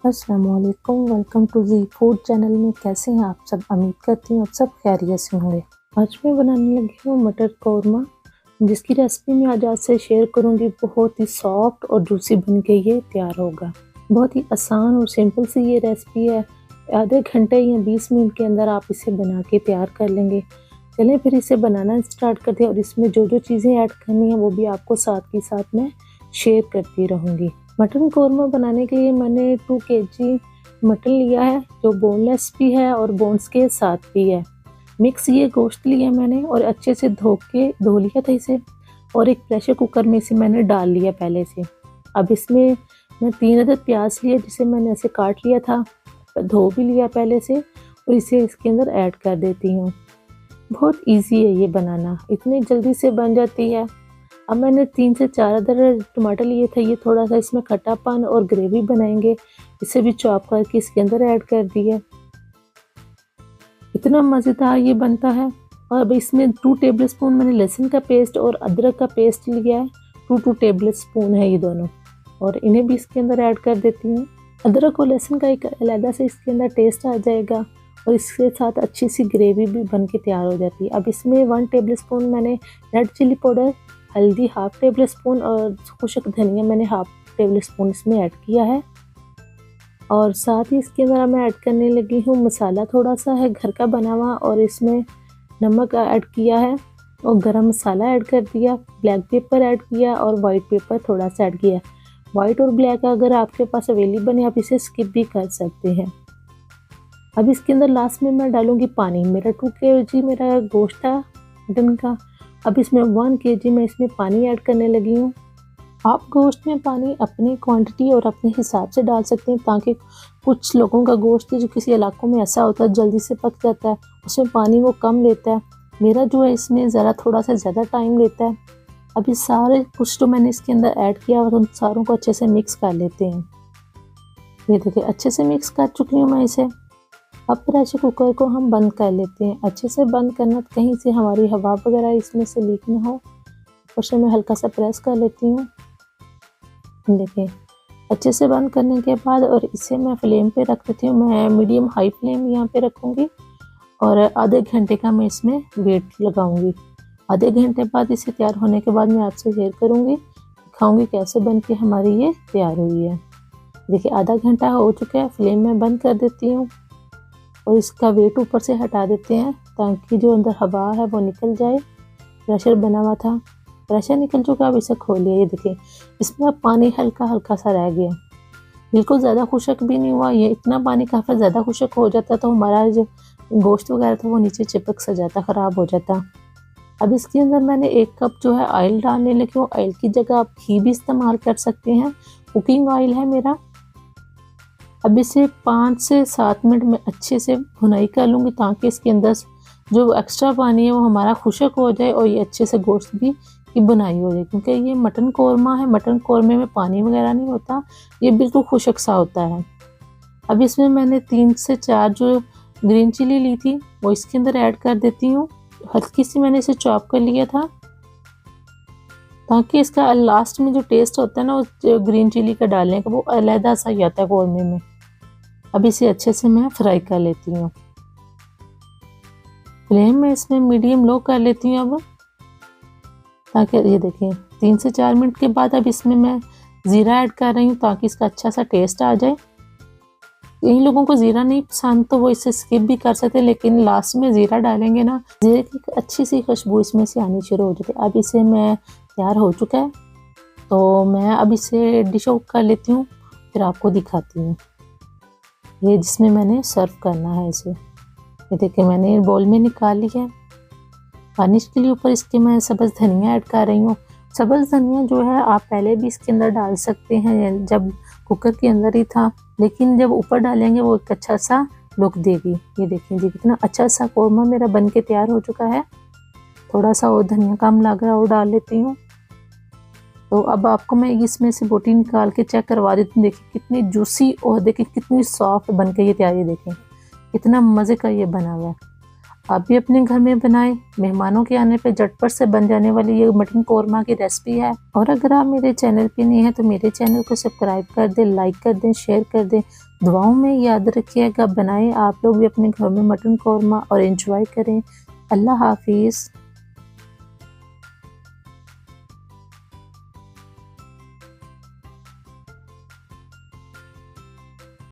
अस्सलामुअलैकुम, welcome to Zee food channel में। कैसे हैं आप सब? उम्मीद करती हूँ आप सब खैरियत से होंगे। आज मैं बनाने लगी हूँ मटर कौरमा, जिसकी रेसिपी मैं आज आपसे शेयर करूँगी। बहुत ही सॉफ्ट और जूसी बन के ये तैयार होगा। बहुत ही आसान और सिंपल सी ये रेसिपी है। आधे घंटे या 20 मिनट के अंदर आप इसे बना के तैयार कर लेंगे। चलें फिर इसे बनाना स्टार्ट करते हैं और इसमें जो जो चीज़ें ऐड करनी है वो भी आपको साथ ही साथ मैं शेयर करती रहूँगी। मटन कौरमा बनाने के लिए मैंने 2 kg मटन लिया है, जो बोनलेस भी है और बोन्स के साथ भी है। मिक्स ये गोश्त लिया मैंने और अच्छे से धो लिया था इसे, और एक प्रेशर कुकर में इसे मैंने डाल लिया पहले से। अब इसमें मैं 3 अदद प्याज लिया, जिसे मैंने ऐसे काट लिया था, धो भी लिया पहले से, और इसे इसके अंदर ऐड कर देती हूँ। बहुत इजी है ये बनाना, इतनी जल्दी से बन जाती है। अब मैंने 3 से 4 अदर टमाटर लिए थे। ये थोड़ा सा इसमें खट्टापन और ग्रेवी बनाएंगे, इसे भी चॉप करके इसके अंदर ऐड कर दिया। इतना मज़ेदार ये बनता है। और अब इसमें 2 टेबलस्पून मैंने लहसुन का पेस्ट और अदरक का पेस्ट लिया है। 2 टेबलस्पून है ये दोनों, और इन्हें भी इसके अंदर ऐड कर देती हूँ। अदरक और लहसुन का एक अलग से इसके अंदर टेस्ट आ जाएगा, और इसके साथ अच्छी सी ग्रेवी भी बन के तैयार हो जाती है। अब इसमें 1 टेबलस्पून मैंने रेड चिली पाउडर, हल्दी 1/2 टेबलस्पून और खुश्क धनिया मैंने 1/2 टेबलस्पून इसमें ऐड किया है। और साथ ही इसके अंदर मैं ऐड करने लगी हूँ मसाला, थोड़ा सा है घर का बना हुआ, और इसमें नमक ऐड किया है और गरम मसाला ऐड कर दिया, ब्लैक पेपर ऐड किया और वाइट पेपर थोड़ा सा ऐड किया। वाइट और ब्लैक अगर आपके पास अवेलेबल है आप इसे स्किप भी कर सकते हैं। अब इसके अंदर लास्ट में मैं डालूंगी पानी। मेरा 2 kg मेरा गोश्त था मटन का। अब इसमें 1 kg मैं इसमें पानी ऐड करने लगी हूँ। आप गोश्त में पानी अपनी क्वांटिटी और अपने हिसाब से डाल सकते हैं, ताकि कुछ लोगों का गोश्त जो किसी इलाकों में ऐसा होता है जल्दी से पक जाता है, उसमें पानी वो कम लेता है। मेरा जो है इसमें ज़रा थोड़ा सा ज़्यादा टाइम लेता है। अब ये सारे कुछ तो मैंने इसके अंदर ऐड किया और उन सारों को अच्छे से मिक्स कर लेते हैं। ये देखिए अच्छे से मिक्स कर चुकी हूँ मैं इसे। अब प्रेशर कुकर को हम बंद कर लेते हैं। अच्छे से बंद करना, कहीं से हमारी हवा वगैरह इसमें से लीक ना हो। ऊपर से मैं हल्का सा प्रेस कर लेती हूँ। देखिए अच्छे से बंद करने के बाद, और इसे मैं फ्लेम पे रख देती हूँ। मैं मीडियम हाई फ्लेम यहाँ पे रखूँगी, और आधे घंटे का मैं इसमें वेट लगाऊंगी। आधे घंटे बाद इसे तैयार होने के बाद मैं आपसे शेयर करूँगी, दिखाऊँगी कैसे बन के हमारी ये तैयार हुई है। देखिए आधा घंटा हो चुका है। फ्लेम में बंद कर देती हूँ और इसका वेट ऊपर से हटा देते हैं, ताकि जो अंदर हवा है वो निकल जाए। प्रेशर बना हुआ था, प्रेशर निकल चुका। अब इसे खोलिए। ये देखिए इसमें अब पानी हल्का हल्का सा रह गया, बिल्कुल ज़्यादा खुशक भी नहीं हुआ। ये इतना पानी काफ़ी ज़्यादा खुशक हो जाता तो हमारा जो गोश्त वगैरह था वो नीचे चिपक सा जाता, ख़राब हो जाता। अब इसके अंदर मैंने 1 कप जो है ऑयल डालने लगी हूँ। ऑयल की जगह आप घी भी इस्तेमाल कर सकते हैं, कुकिंग ऑयल है मेरा। अब इसे 5 से 7 मिनट में अच्छे से भुनाई कर लूँगी, ताकि इसके अंदर जो एक्स्ट्रा पानी है वो हमारा खुशक हो जाए और ये अच्छे से गोश्त भी की बुनाई हो जाए। क्योंकि ये मटन कौरमा है, मटन कौरमे में पानी वगैरह नहीं होता, ये बिल्कुल खुशक सा होता है। अब इसमें मैंने 3 से 4 जो ग्रीन चिली ली थी वो इसके अंदर ऐड कर देती हूँ। हल्की सी मैंने इसे चॉप कर लिया था, ताकि इसका लास्ट में जो टेस्ट होता है ना वो ग्रीन चिली का डालने का, वो अलहदा सा ही आता है कौरमे में। अब इसे अच्छे से मैं फ्राई कर लेती हूँ। फ्लेम में इसमें मीडियम लो कर लेती हूँ अब, ताकि ये देखिए 3 से 4 मिनट के बाद अब इसमें मैं ज़ीरा ऐड कर रही हूँ, ताकि इसका अच्छा सा टेस्ट आ जाए। कई लोगों को ज़ीरा नहीं पसंद तो वो इसे स्किप भी कर सकते हैं, लेकिन लास्ट में ज़ीरा डालेंगे ना, ज़ीरे की अच्छी सी खुशबू इसमें से आनी शुरू हो जाती है। अब इसे मैं तैयार हो चुका है, तो मैं अब इसे डिश आउट कर लेती हूँ, फिर आपको दिखाती हूँ। ये जिसमें मैंने सर्व करना है इसे। ये देखिए मैंने बोल में निकाल लिया है। गार्निश के लिए ऊपर इसके मैं सब्ज़ धनिया ऐड कर रही हूँ। सब्ज़ धनिया जो है आप पहले भी इसके अंदर डाल सकते हैं, जब कुकर के अंदर ही था, लेकिन जब ऊपर डालेंगे वो एक अच्छा सा लुक देगी। ये देखिए जी कितना अच्छा सा कौरमा मेरा बन के तैयार हो चुका है। थोड़ा सा और धनिया कम लग रहा है और डाल लेती हूँ। तो अब आपको मैं इसमें से बोटी निकाल के चेक करवा देती हूँ। देखिए कितनी जूसी और देखिए कितनी सॉफ्ट बन के ये तैयार है। देखें कितना मज़े का ये बना हुआ है। आप भी अपने घर में बनाएं। मेहमानों के आने पे झटपट से बन जाने वाली ये मटन कोरमा की रेसिपी है। और अगर आप मेरे चैनल पे नहीं है तो मेरे चैनल को सब्सक्राइब कर दें, लाइक कर दें, शेयर कर दें। दुआओं में याद रखिएगा। बनाएं आप लोग भी अपने घर में मटन कोरमा और एंजॉय करें। अल्लाह हाफिज़।